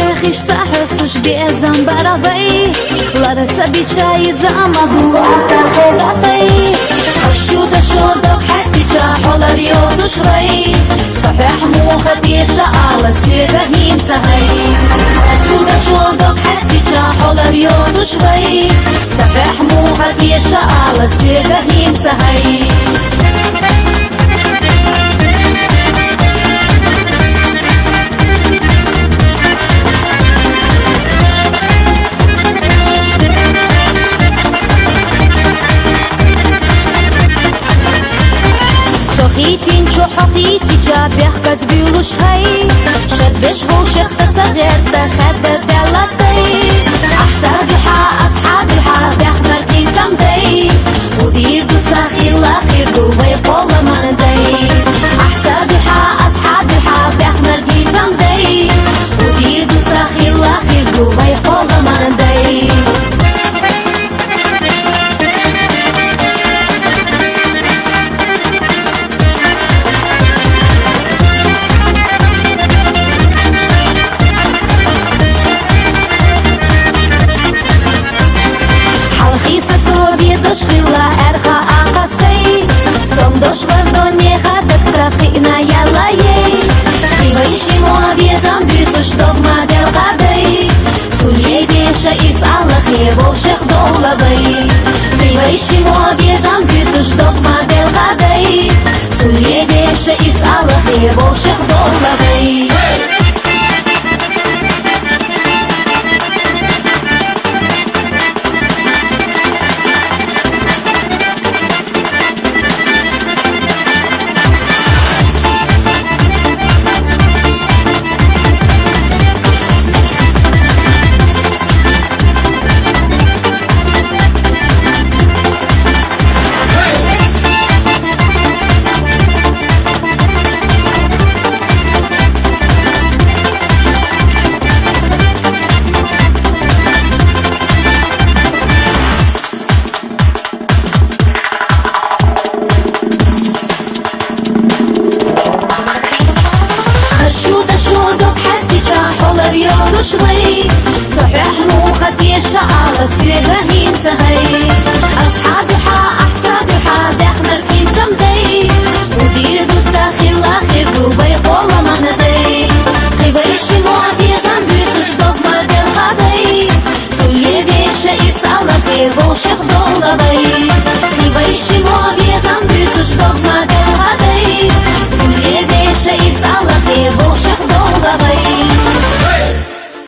شيخي اشتهستش بيزن براوي لارتا بيشاي زامدو عطا خيلاتي الشودة شودك حسي جاحول ريوز شوي صحيح موخدي شعال سيغا هين سهي الشودة شودك حسي جاحول ريوز شوي صحيح موخدي شعال سيغا هين سهي خيتي نشوح خيتي جابيخ كزبيلوش هاي شد بشهو شخت صغيرتا خدت دلتي أحسابها أصحابها بيخمر كين زمدي ودير دو تاخير لاخير دو ويقول مندي أحسابها أصحابها بيخمر كين زمدي ودير دو تاخير لاخير دو ويقول مندي Шхила эрха акасей Сом дошлар до неха так цафина яла ей Привайши муавезам бюзуш догма дел гадей Сулей веша из Аллах его шех долабей Привайши муавезам бюзуш догма дел гадей Сулей веша из Аллах его шех долабей شوي صحيح مو خدي شعال سيغا هين سهي